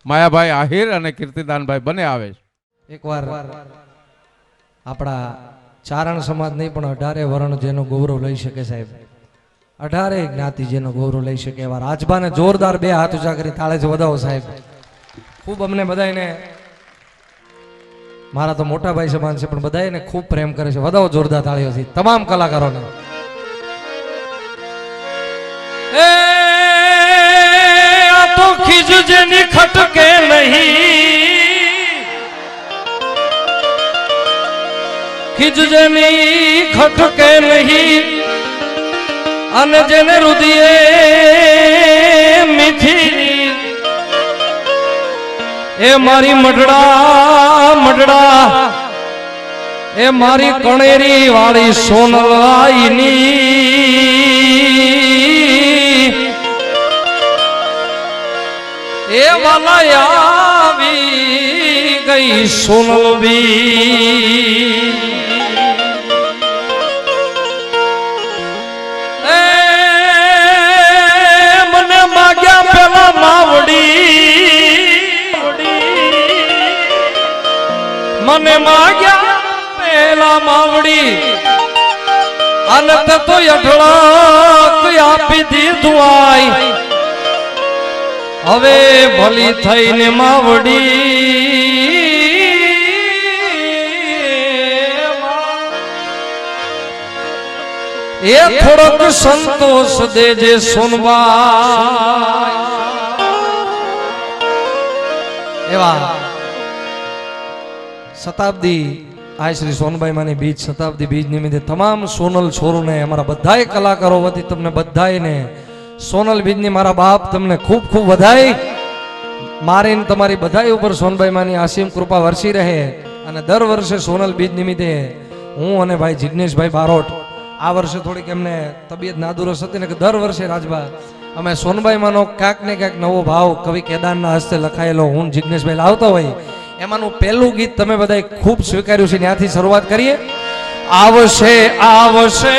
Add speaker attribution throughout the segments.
Speaker 1: માયાભાઈ આહિર અને કીર્તિદાનભાઈ બંને આવે છે.
Speaker 2: એકવાર આપણા ચારણ સમાજ નહીં પણ 18 વર્ણ જેનો ગૌરવ લઈ શકે સાહેબ, 18 જ્ઞાતિ જેનો ગૌરવ લઈ શકે એવા રાજભાને જોરદાર 2 હાથ ઊંચા કરી તાળીથી વધાવો સાહેબ. ખૂબ અમને બધાને, મારા તો મોટા ભાઈ સમાન છે પણ બધાને ખૂબ પ્રેમ કરે છે. વધાવો જોરદાર તાળીઓથી તમામ કલાકારોને. આ તો ખીજ જેની ખટકે નહીં, ખીજ જેની ખટકે નહીં, અને જેને રુદિયે મીઠી, એ મારી મઢડા મઢડા, એ મારી કણેરી વાળી સોનલાઈની, એ વાલા આવી ગઈ સોનલબી. મને માગ્યા પેલા માવડી, મને માગ્યા પેલા માવડી, અને તે તો અઢળક આપી દીધું આય. હવે ભલી થઈને માવડી એ થોડોક સંતોષ દેજે સોનબાઈ. એવા શતાબ્દી આ શ્રી સોનબાઈ માની બીજ શતાબ્દી બીજ નિમિત્તે તમામ સોનલ છોરુને, અમારા બધાય કલાકારો વતી તમને બધાયને સોનલ બીજની મારા બાપ તમને ખૂબ ખૂબ વધાઈ. મારીને તમારી બધાય ઉપર સોનબાઈ માની આસીમ કૃપા વરસી રહે. અને દર વર્ષે સોનલ બીજ નિમિત્તે હું અને ભાઈ જિગ્નેશભાઈ બારોટ, આ વર્ષે થોડીક એમને તબિયત નાદુરસ્ત હતી ને કે દર વર્ષે રાજભા અમે સોનબાઈ માનો ક્યાંક ને ક્યાંક નવો ભાવ કવિ કેદારના હસ્તે લખાયેલો હું જિગ્નેશભાઈ લાવતા હોય, એમાંનું પહેલું ગીત તમે બધાએ ખૂબ સ્વીકાર્યું છે. ત્યાંથી શરૂઆત કરીએ. આવશે આવશે,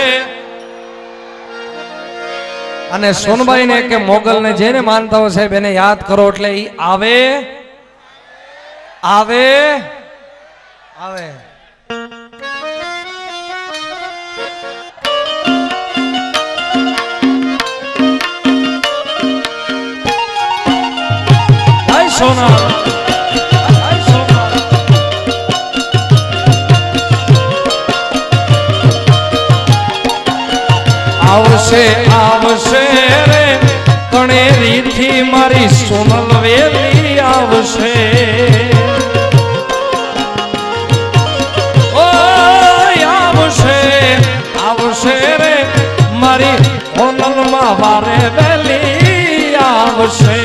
Speaker 2: અને સોનબાઈ ને કે મોગલ ને જેને માનતા હોય સાહેબ એને યાદ કરો એટલે ઈ આવે આવે આવે. જય સોના. આવશે આવશે રે કણેરી થી મારી સોનલ વેલી આવશે. ઓ આવશે આવશે રે મારી સોનલ માં વારે વેલી આવશે.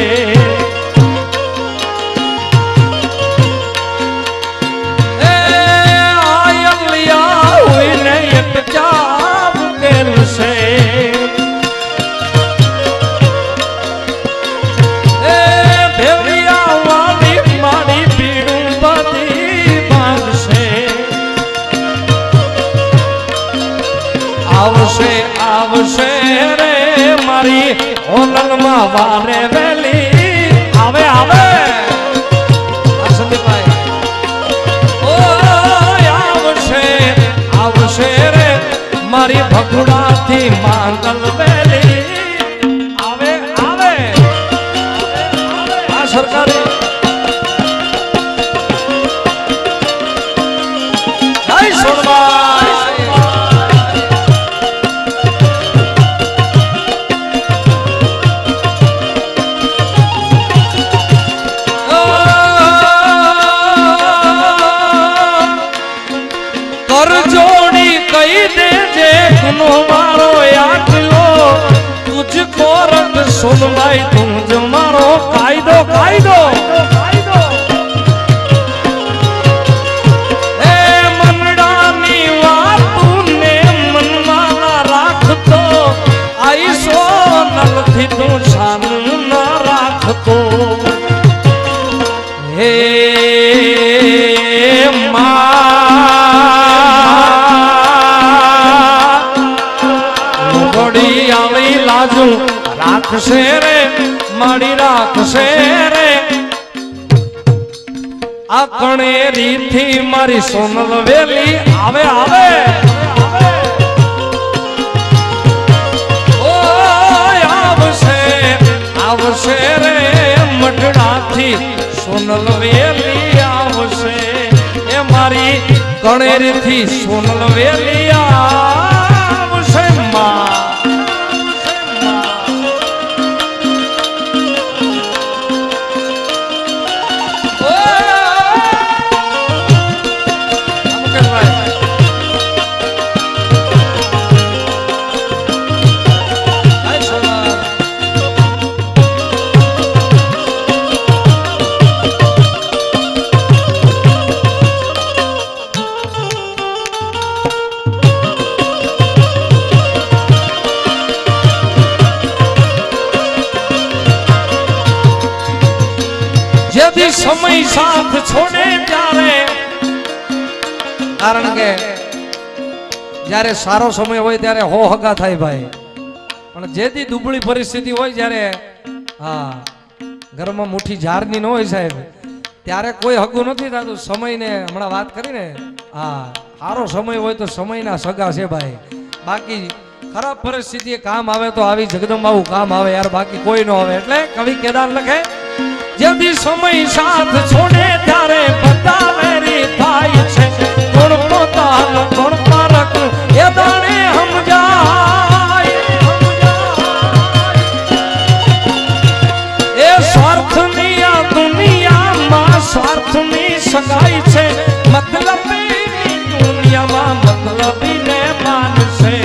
Speaker 2: એ આયલિયા હોય ને એક ચાવ કેલ છે, આવશે આવશે રે મારી ઓનલ માં વારે વેલી આવે આવે. સંદીપભાઈ ઓ આવશે આવશે રે મારી ભગુડા થી માંગલ વેલી આવે આવે. આ સરકારી જય સોનબાઈ. મારો આટલો તુજકો રંગ સોનબાઈ તું જ મારો કાયદો કાયદો. એ મનડાની વાતુને મનમાં રાખતો, આઈ સોનલ થી તું શાન ના રાખતો. હે રાખશે રે મારી રાખશે રે આ કણેરી થી મારી સોનલ વેલી આવે આવે ઓય આવશે આવશે રે મઢડાથી સોનલ વેલી આવશે એ મારી કણેરી થી સોનલ વેલી આવશે માં જેથી સમય સાથ છોડે ત્યારે કારણ કે જ્યારે સારો સમય હોય ત્યારે હો હગા થાય ભાઈ પણ જેથી દુબળી પરિસ્થિતિ હોય જ્યારે હા ઘરમાં મુઠ્ઠી ઝારની ન હોય સાહેબ ત્યારે કોઈ હગું નથી થતું સમયને હમણાં વાત કરીને હા સારો સમય હોય તો સમયના સગા છે ભાઈ બાકી ખરાબ પરિસ્થિતિ કામ આવે તો આવી જગદંબાવું કામ આવે યાર બાકી કોઈ ન આવે એટલે કવિ કેદાર લખે જેથી સમય સાથ છોડે ત્યારે બધા વેરી થાય છે કોણ પોતાનો કોણ પારકનું એ દાણે સમજાય એ સ્વાર્થની આ દુનિયામાં સ્વાર્થની સગાઈ છે મતલબી દુનિયામાં મતલબીને માનશે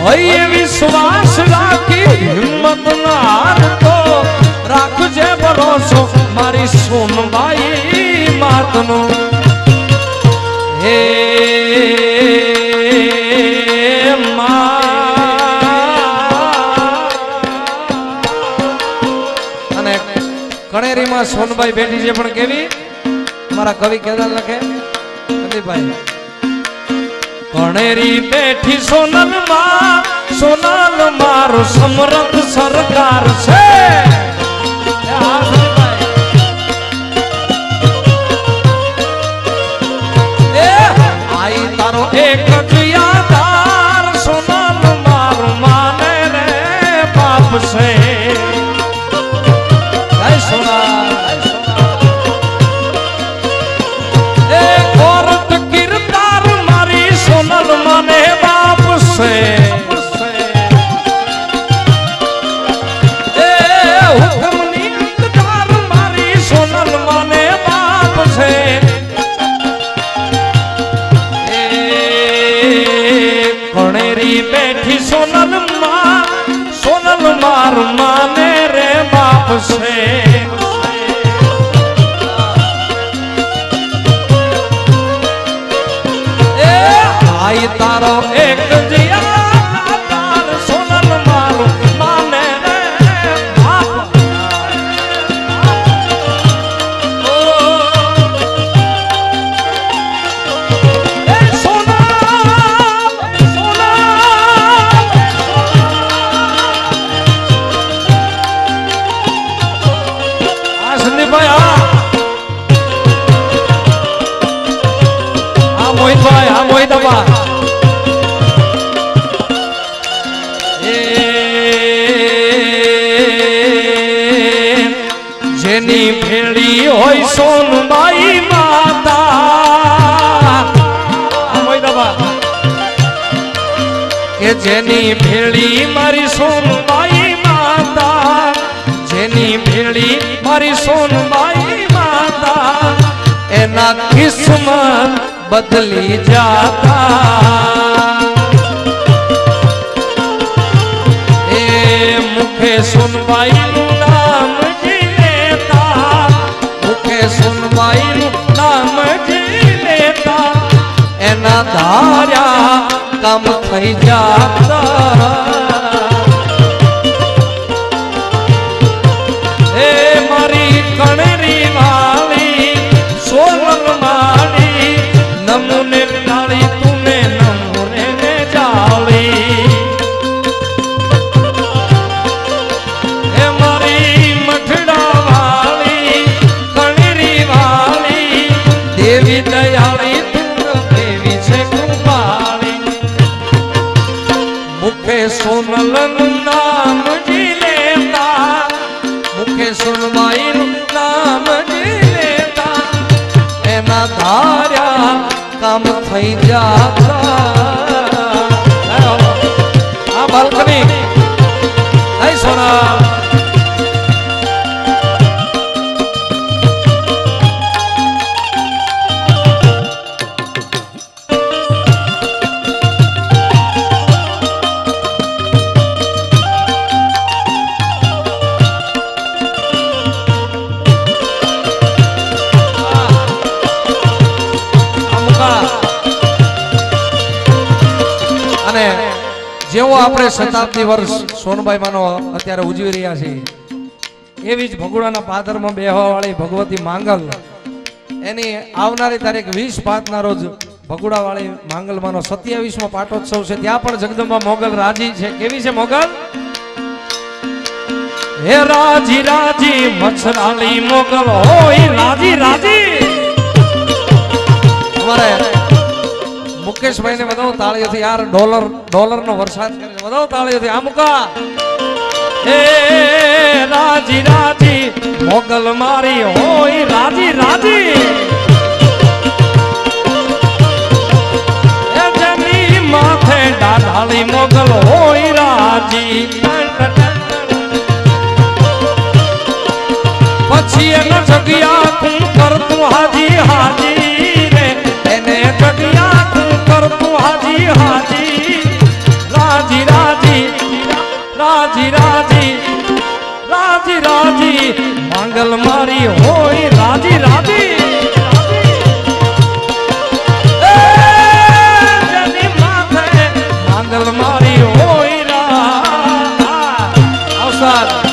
Speaker 2: હોય વિશ્વાસ રાખી હિંમત ના હારતો રાખજે ભરોસો મારી સોનબાઈ માતનો હે અને કણેરીમાં સોનબાઈ બેઠી છે પણ કેવી મારા કવિ કેદાર લખે સંદીપભાઈ કણેરી બેઠી સોનલ માં સોનલ મારો સમરથ સરકાર છે આઈ તારો એક જ યાદાર સોનલ મારો માને રે બાપ છે જય સોનલ એ કોરત કિરદાર મારી સોનલ માને બાપ છે એ હુકમની ઇંતજાર મારી સોનલ માને બાપ છે એ કણેરી બેઠી સોનલ માં સોનલ માર માને રે બાપ છે આઈ તારો એક જીયાદાર સોનલ મારું માને રે બાપ એ સોનલ સોનલ આ સંદીપભાઈ મોહિતભાઈ હા મોહિતબા જેની ભેળી હોય સોનબાઈ માતા મોહિતબા કે જેની ભેળી મારી સોનબાઈ માતા જેની ભેળી મારી સોનબાઈ માતા એના કિસ્મત બદલી જાતા એ મુખે સોનબાઈ નું નામ જી લેતા મુખે સોનબાઈ નું નામ જી લેતા એના ધાર્યા કામ થઈ જાતા એ મારી કણેરી વાળી સોનલ માળી નમુને ડાળી તુને નમુને ને જાળી એ મારી નામ જી લેતા મુખે સોનબાઈ નું નામ જી લેતા એના ધાર્યા કામ થઈ જાતા આ બાલ્કની નહીં સોના જેવો આપણે શતાબ્દી વર્ષ સોનબાઈ માનો અત્યારે ઉજવી રહ્યા છીએ એવી જ ભગુડાના પાદરમાં બેહવા વાળી ભગવતી માંગલ એની આવનારી તારીખ 20/5 ના રોજ ભગુડા વાળી માંગલ માનો 27મો પાટોત્સવ છે ત્યાં પણ જગદંબા મોગલ રાજી છે કેવી છે મોગલ હે રાજી રાજી મચ્છરાલી મોગલ હોય રાજી રાજી અમારે મુકેશભાઈ ને બધાઓ તાળીઓથી યાર ડોલર નો વરસાદ કરે છે બધાઓ તાળીઓથી આ મુકા એ રાજી રાજી મોગલ મારી હોય રાજી રાજી એ જમી માથે ડાઢાળી મોગલ હોય રાજી પછી એને જગ્યા તું કરતું હાજી હાજી રે એને જગ્યા કરતું હાજી હાજી રાજી રાજી રાજી રાજી રાજી રાજી માંગલ મારી હોય રાજી રાજી જેની માથે માંગલ મારી હોય અવસર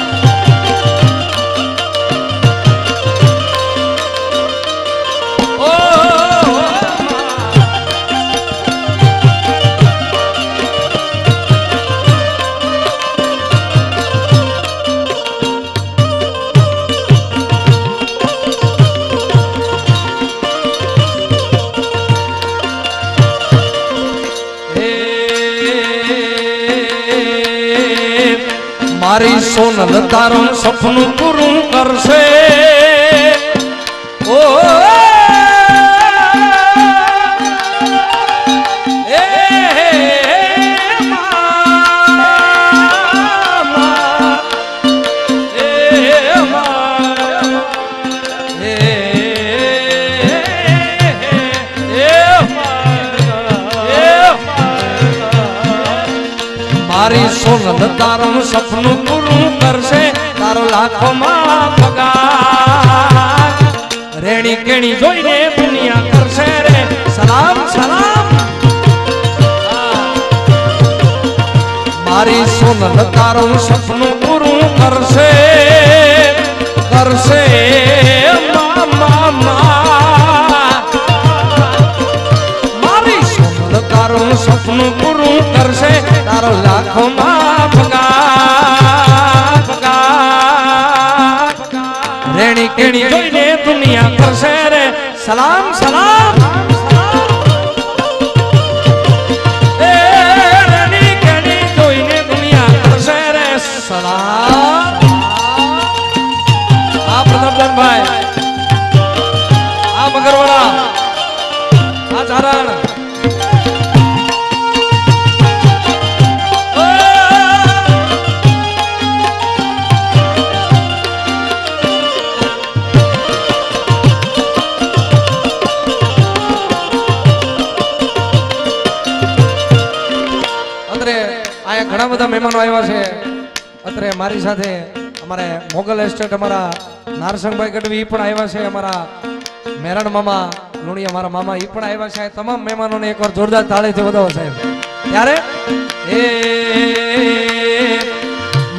Speaker 2: મારી સોનલ તારું સપનું પૂરું કરશે ઓ મારી સોનલ તારું સપનું પૂરું કરશે તારો લાખોમાં પગાર રેણી કેણી જોઈને દુનિયા કરશે રે સલામ સલામ મારી સોનલ તારું સપનું પૂરું કરશે કરશે મારી સોનલ તારું સપનું પૂરું કરશે તારો લાખોમાં પગાર રેણી કેણી જોઈને દુનિયા કરશે રે સલામ સલામ એ રેણી કેણી જોઈને દુનિયા કરશે રે સલામ આ પ્રતાપદાનભાઈ આ મગરવાડા આ ચારણ ઘણા બધા મહેમાનો આવ્યા છે અત્રે મારી સાથે અમારે મોગલ એસ્ટેટ અમારા નારસંગભાઈ ગઢવી પણ આવ્યા છે અમારા મેરણ મામા લુણિયા મારા મામા એ પણ આવ્યા છે તમામ મહેમાનોને એકવાર જોરદાર તાળીથી વધાવો સાહેબ ત્યારે એ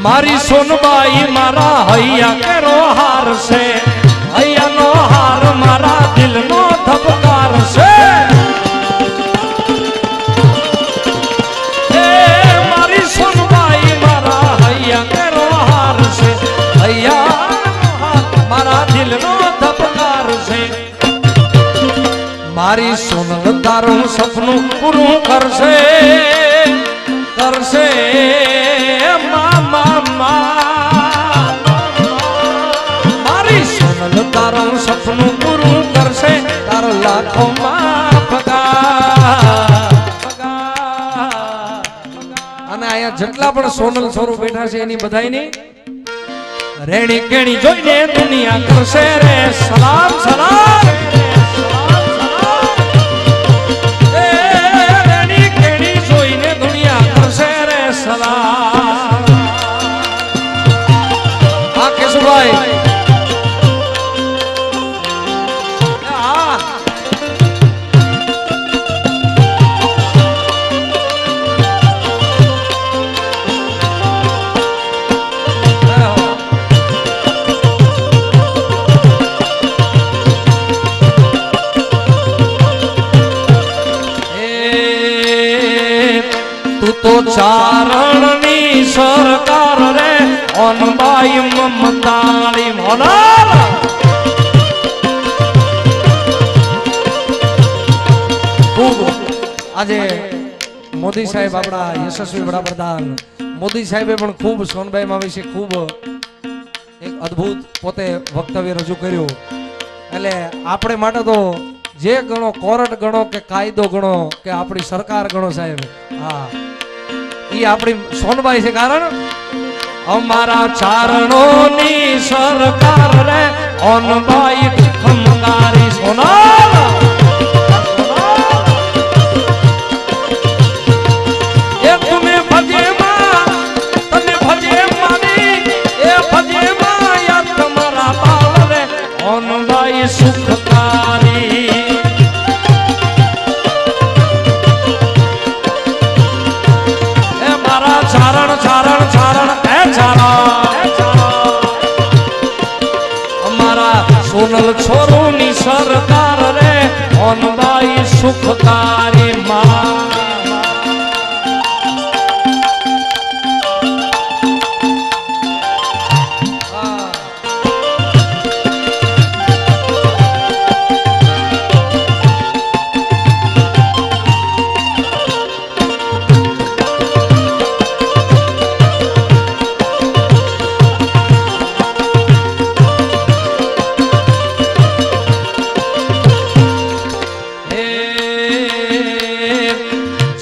Speaker 2: મારી સોનબાઈ મારા હૈયા કેરો હાર છે હૈયાનો હાર મારા દિલનો ધબકાર છે મારી સોનલ તારું સપનું પૂરું કરશે કરશે લાખોમાં પગાર. અને અહીંયા જેટલા પણ સોનલ છોરો બેઠા છે એની બધાયની રેણી કેણી જોઈને દુનિયા કરશે રે સલામ સલામ. એ રેણી કેણી જોઈને દુનિયા કરશે રે સલામ. આ કેશુભાઈ તો ચારણની સરકાર રે ઓનબાઈ મમતાળી મોનાર. ખૂબ આજે મોદી સાહેબ આપણા યશસ્વી વડાપ્રધાન મોદી સાહેબે પણ ખૂબ સોનબાઈમાં વિશે ખૂબ એક અદ્ભુત પોતે વક્તવ્ય રજૂ કર્યું. એટલે આપણે માટે તો જે ગણો કોર્ટ ગણો કે કાયદો ગણો કે આપણી સરકાર ગણો સાહેબ, હા ઈ આપણી સોનબાઈ છે. કારણ અમારા ચારણોની સરકાર રે ઓનબાઈ ખમગારી સોનાર. એ તુમે ભજે માં તને ભજે મારી એ ભજે માં યા તમારા બાળ રે ઓનબાઈ સુખકારી. ચારણ ચારણ ચારણ એ ચારણ અમારા સોનલ છોરુની સરકાર રે ઓનબાઈ સુખકારી માં.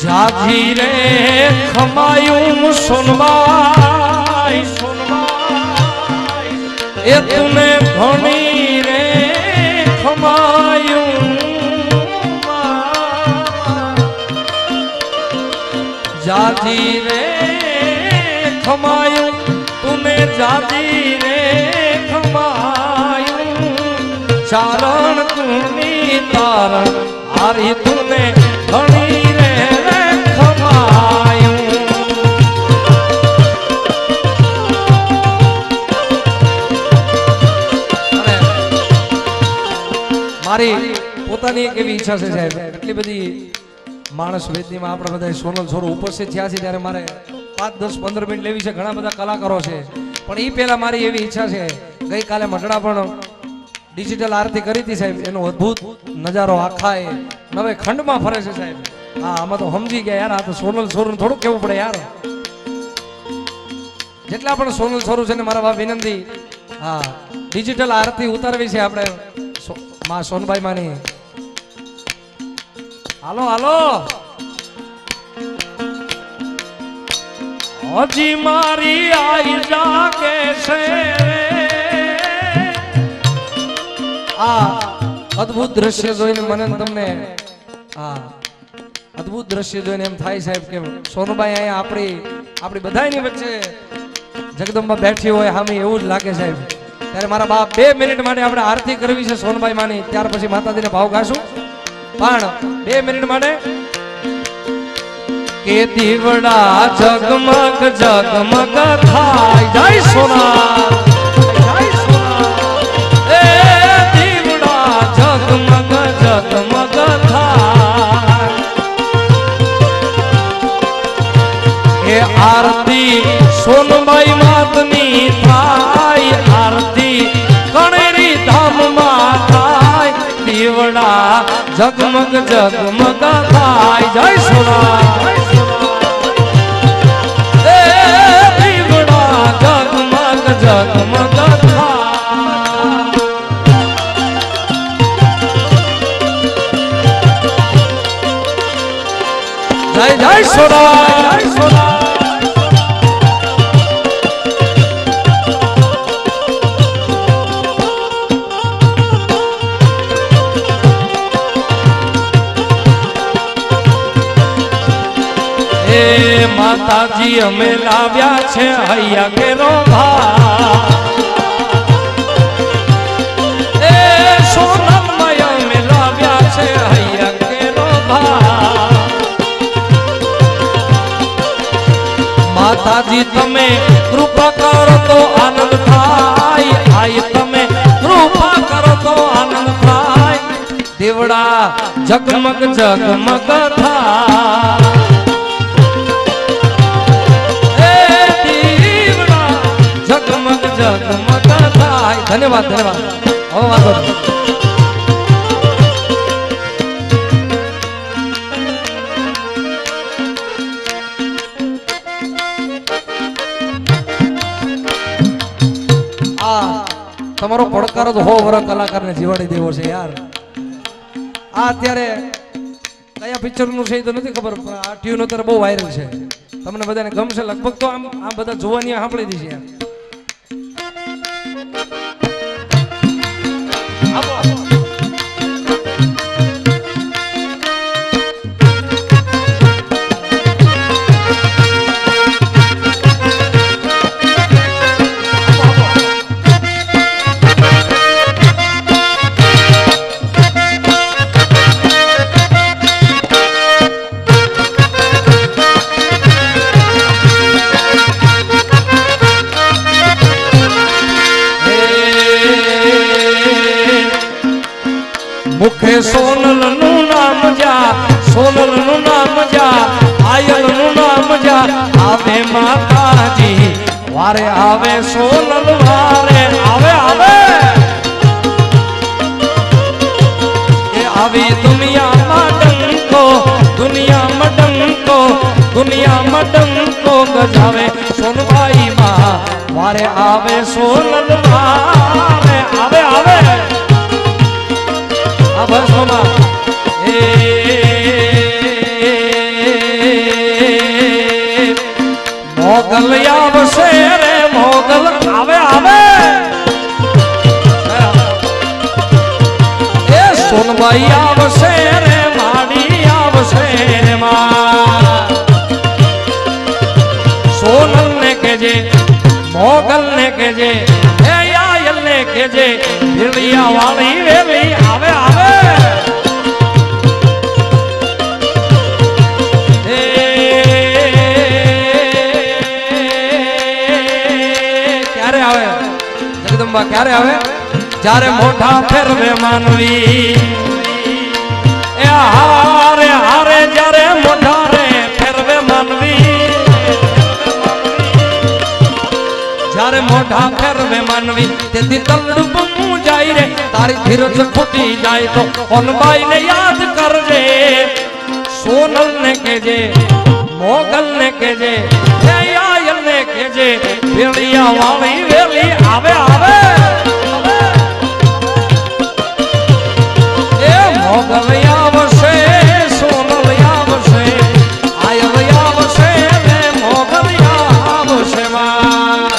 Speaker 2: જાજી રે ખમાયું સોનબાઈ સોનબાઈ એ તુને ઘણી રે ખમાયું. જાજી રે ખમાયું તુને જાજી રે ખમાયું. ચારણ તુની તારણ હારી તુને ઘણી રે મારી પોતાની એક એવી ઈચ્છા છે સાહેબ. એટલી બધી માણસ વેદનીમાં આપણે બધા સોનલ છોરો ઉપસ્થિત થયા છે ત્યારે મારે 5, 10, 15 મિનિટ લેવી છે. ઘણા બધા કલાકારો છે પણ એ પહેલા મારી એવી ઈચ્છા છે. ગઈકાલે મઢડા પણ ડિજિટલ આરતી કરી હતી સાહેબ. એનો અદ્ભુત નજારો આખા એ નવે ખંડમાં ફરે છે સાહેબ. હા આમાં તો સમજી ગયા યાર. આ તો સોનલ છોરું થોડું કેવું પડે યાર. જેટલા પણ સોનલ છોરું છે ને મારા બાપ વિનંતી, હા ડિજિટલ આરતી ઉતારવી છે આપણે માં સોનબાઈ માની. હાલો હાલો હજી મારી આઈ જાગે છે. આ અદ્ભુત દ્રશ્ય જોઈને મને તમને હા અદ્ભુત દ્રશ્ય જોઈને એમ થાય સાહેબ કે સોનબાઈ અહીંયા આપણી બધાની વચ્ચે જગદંબા બેઠી હોય સામે એવું જ લાગે સાહેબ. ત્યારે મારા બાપ 2 મિનિટ માટે આપણે આરતી કરવી છે સોનબાઈ માની. ત્યાર પછી માતાજીને ભાવ ગાશું. પણ 2 મિનિટ માટે કે દીવડા જગમગ જગમગ થાય જય સોના જય સોના. એ દીવડા જગમગ જગમગ થાય એ આરતી સોનબાઈ માતની થાય. આરતી કણેરી ધામમાં થાય. દીવડા જગમગ જગમગ થાય જય સોના. એ દીવડા જગમગ જગમગ થાય. માતાજી અમે લાવ્યા છે હૈયા કેરો ભા એ સોનમય અમે લાવ્યા છે હૈયા કેરો ભા માતાજી તમે કૃપા કરો તો આનંદ થાય આય તમે કૃપા કરો તો આનંદ થાય દેવડા જગમગ જગમગ થાય જગમગ જગમગ થાય ધન્યવાદ ધન્યવાદ હવે વાંધો નહીં તમારો પડકાર તો 100 વર્ષ કલાકારને જીવાડી દેવો છે યાર આ અત્યારે કયા પિક્ચર નું છે એ તો નથી ખબર પણ આ ટ્યુન અત્યારે બહુ વાયરલ છે તમને બધાને ગમશે લગભગ તો આમ આ બધા જોવાની સાંભળી દીધી યાર આપો આપો મુખે સોનલ નું નામ જા સોનલ નું નામ જા આયલ નું નામ જા આવે માતાજી વારે આવે સોનલ વારે આવે આવે એ આવી દુનિયામાં ડંકો ગજાવે સોનભાઈ માં વારે આવે સોનલ વારે આવે આવે બસ મામા એ મોગલ આવશે રે મોગલ આવે આવે એ સોનબાઈ આવશે રે માડી આવશે રે માં સોનલ ને કેજે મોગલ ને કેજે એ આયલ ને કેજે ભીલિયા વાળી વેલી આવે આવે જગદંબા ક્યારે આવે જ્યારે મોઢા ફેરવે માનવી એ હારે હારે જ્યારે મોઢા રે ફેરવે માનવી જ્યારે મોઢા ફેરવે માનવી તેથી તલડું બમું જાય રે તારી ધીરજ ખૂટી જાય તો કોનબાઈ ને યાદ કરજે સોનલ ને કેજે મોગલ ને કેજે આયલ ને કેજે વેલિયા વાળી વેલી આવે આવે એ મોગલ આવશે સોનલ આવશે આયલ આવશે ને મોગલ આવશે માં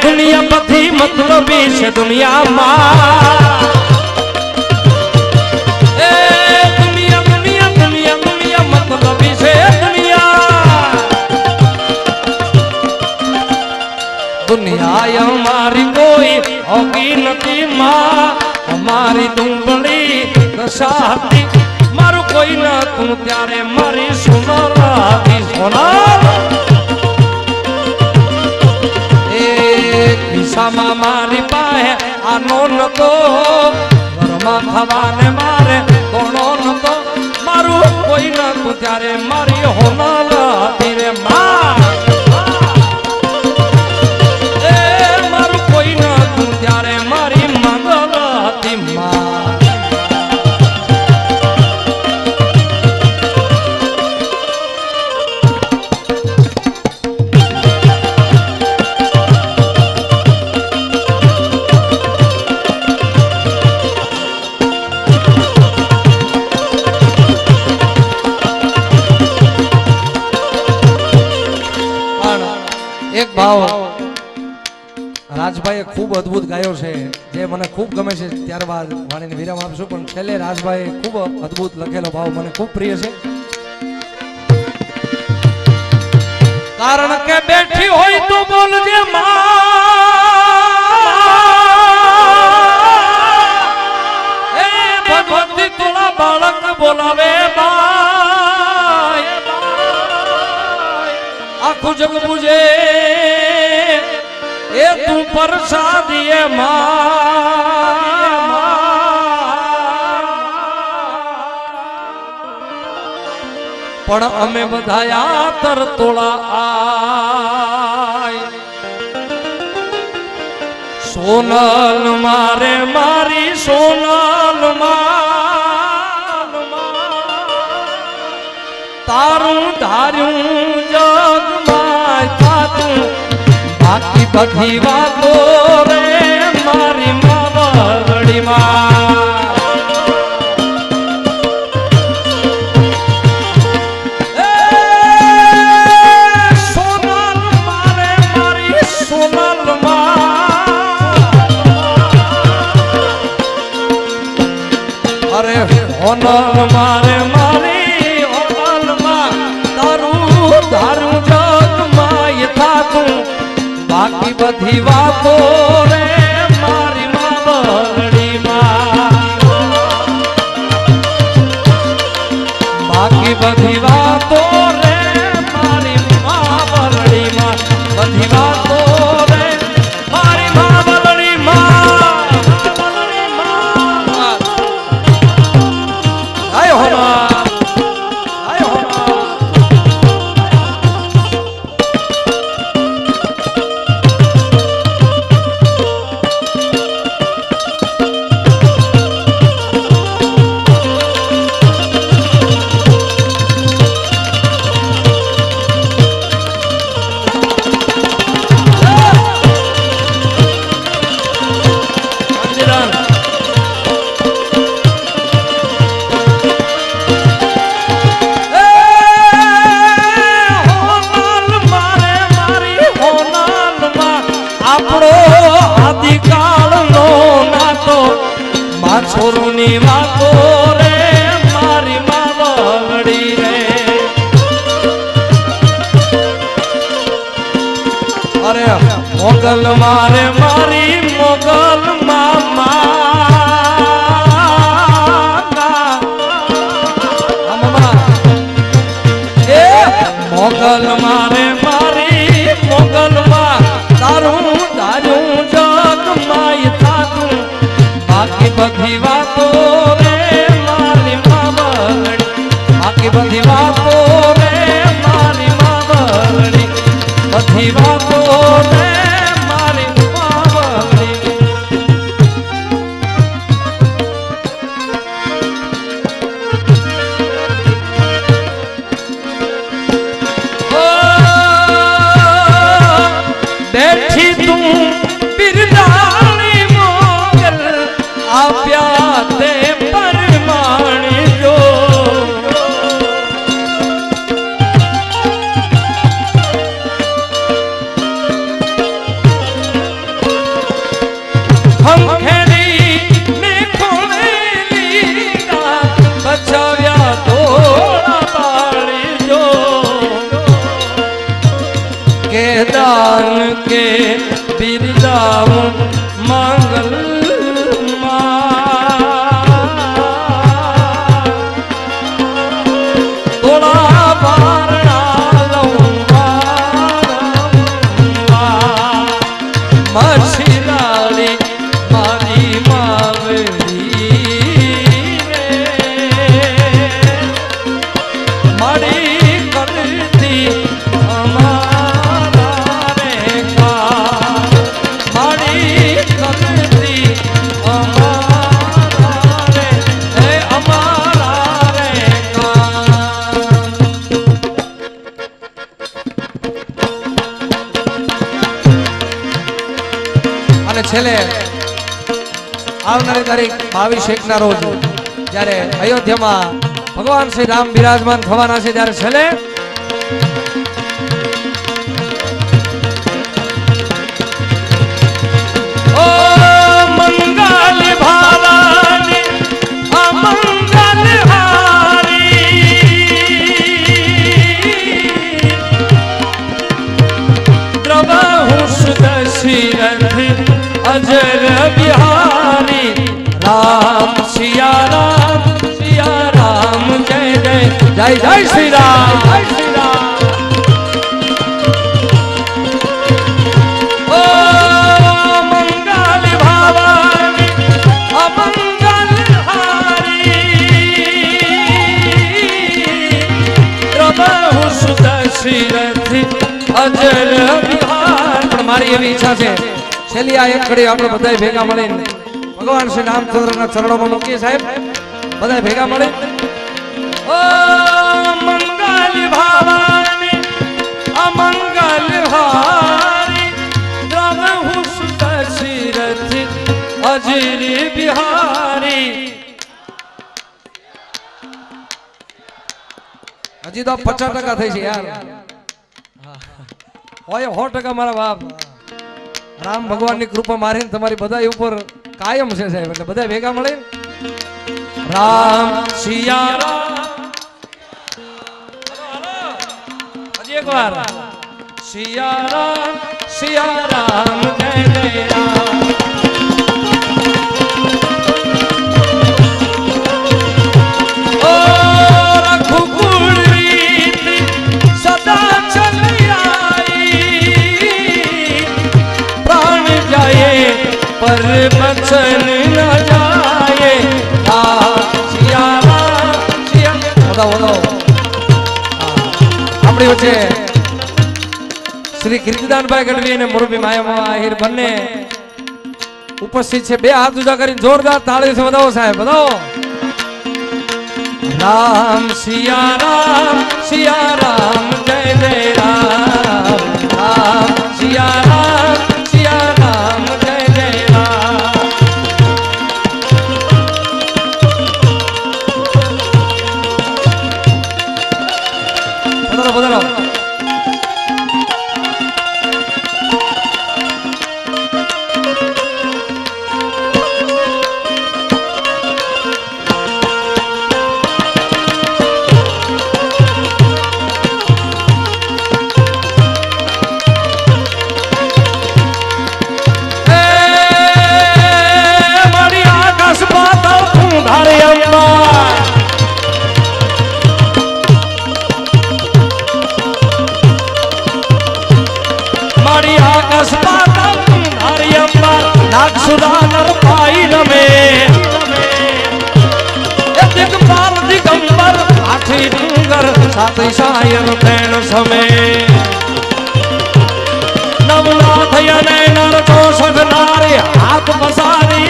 Speaker 2: दुनिया पथी मतलबी से दुनिया मां ए दुनिया दुनिया दुनिया दुनिया मतलबी से दुनिया दुनिया हमारी कोई होगी नहीं मां हमारी दुंबली दशाती मारू कोई ना तू त्यारे मारी सुनाती सोना ખિસ્સામાં મારી પાસે આનો નતો ઘરમાં ખાવાને મારે કોણો નતો મારું કોઈ નતું ત્યારે મારી હોનલ હતી રે માં એ મારું કોઈ નતું ત્યારે મારી મંગલ હતી માં ભાવ રાજભાઈએ ખૂબ અદ્ભુત ગાયો છે જે મને ખૂબ ગમે છે, ત્યારબાદ વાણીને વિરામ આપશું, પણ છેલ્લે રાજભાઈએ ખૂબ અદ્ભુત લખેલો ભાવ મને ખૂબ પ્રિય છે. કારણ કે બેઠી હોય તો બોલજે માં, એ ભગવતી તોલા બાળક બોલાવે બાય, આખું જગ પૂજે એ તું પરસાદીએ માં. પણ અમે બધા તરતોળા આય, સોનલ મારે મારી સોનલ માં, તારું ધાર્યું જગમાં થાતું, બાકી બધી વાતો રે મારી માવડી માં. હોનલ મારે મારી હોનલ માં, તારું ધારું જગમાં થાતું, બાકી બધી વાતો રે મારી માવડી માં, બાકી બધી વાતો રે મારી માવડી માં, બધી વાતો રે મારી માવડી માં. છોરુની વાતો રે મારી માવડી રે, અરે મોગલ મારે મારી મોગલ મામા, એ મોગલ મારે મારી મોગલ માં, તારું ધાર્યું જગમાં થાતું, બાકી બધી વાતો રે મારી માવડી, બાકી બધી વાતો રે મારી માવડી, બધી વાતો રે મારી માવડી. બેઠી તું બિરદાણી મોગલ, આપ્યા તે પરમાણી જો, હમખેરી ને ખોલેલી બચાવ્યા તોળા બાળી જો, કે દાન કે બિરદાવું મંગલ છેલ્લે આવનારી તારીખ 22/1 ના રોજ જ્યારે અયોધ્યામાં ભગવાન શ્રી રામ બિરાજમાન થવાના છે, ત્યારે છેલ્લે સિયારામ સિયારામ જય જય જય જય શ્રી રામ જય શ્રી રામ ઓ મંગલ ભાવાની અમંગલ હારી પ્રભુ સુત શિરથી અજર વિહાર. પણ મારી એવી ઈચ્છા છે છેલ્લી આ એક ઘડી આપણે બધા ભેગા મળીને ભગવાન શ્રી રામચંદ્રના ચરણોમાં મૂકીએ સાહેબ, બધા ભેગા મળી. ઓ મંગલ ભાવાની અમંગલ હારી પ્રભુ સુત શિરથી અજર બિહારી. હજી તો 50% થઈ છે યાર, હોય 100% મારા બાપ. રામ ભગવાનની કૃપા મારીને તમારી બધા ઉપર કાયમ છે સાહેબ, એટલે બધા ભેગા મળે. રામ સિયા રામ, હજી એક વાર સિયા રામ જય જય રામ. ઓ રઘુકુળ રીત સદા ચલી આઈ, પ્રાણ જાયે પર બચન ન જાયે. આપણી વચ્ચે શ્રી કીર્તિદાનભાઈ ગઢવી અને મોરબી માયામાં આહિર બંને ઉપસ્થિત છે. બે હાથ ઊંચા કરીને જોરદાર તાળીથી વધાવો સાહેબ, વધાવો. રામ સિયા રામ જય જય રામ, રામ સિયા રામ જય જય રામ. વધારો સુદાનર પાઈ રમે એક પાર દિગંબર આઠી ડુંગર સાત શાયર ફેણ સમે. નવનાથ યને નર ચોસઠ નારી હાથ પસારી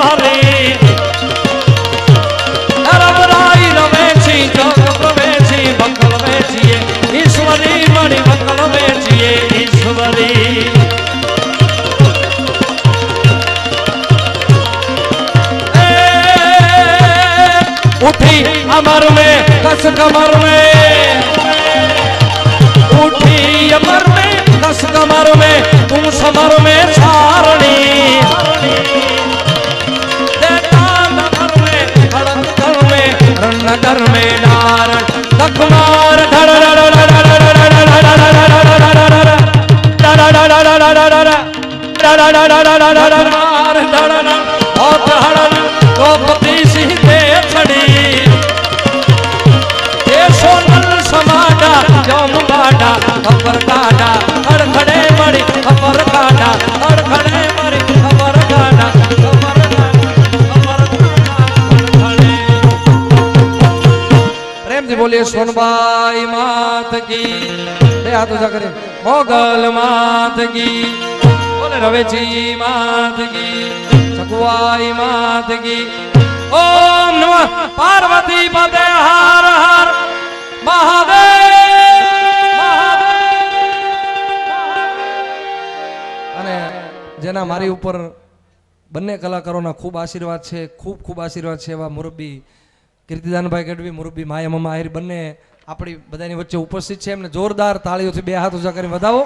Speaker 2: હરી રમરાઈ રમે છી જગ પ્રવેશી બંગલ વેચીએ ઈશ્વરી મણી બંગલ વેચીએ ઈશ્વરી. उठी अमर में कस कमर में, उठी अमर में कस कमर में तुम समर में चारणी. नगर में खड़क कर में रणनगर में नारण तकमार धड़ खबर काटा खड़खड़े मड़ी खबर काटा खड़खड़े मड़ी खबर काटा खबर खड़खड़े. प्रेम से बोलिए सोनबाई मात की, બે હાથ ઊંચા કરી. મોગલ માત की, બોલે રવેચી માત की, ચકવાઈ માત की. ઓમ નમઃ પાર્વતી પતે હર હર મહાદેવ. જેના મારી ઉપર બંને કલાકારોના ખૂબ આશીર્વાદ છે, ખૂબ આશીર્વાદ છે એવા મોરબી કીર્તિદાનભાઈ ગઢવી, મોરબી માયા મમા આહિર બંને આપણી બધાની વચ્ચે ઉપસ્થિત છે. એમને જોરદાર તાળીઓથી બે હાથ ઊંચા કરીને વધાવો.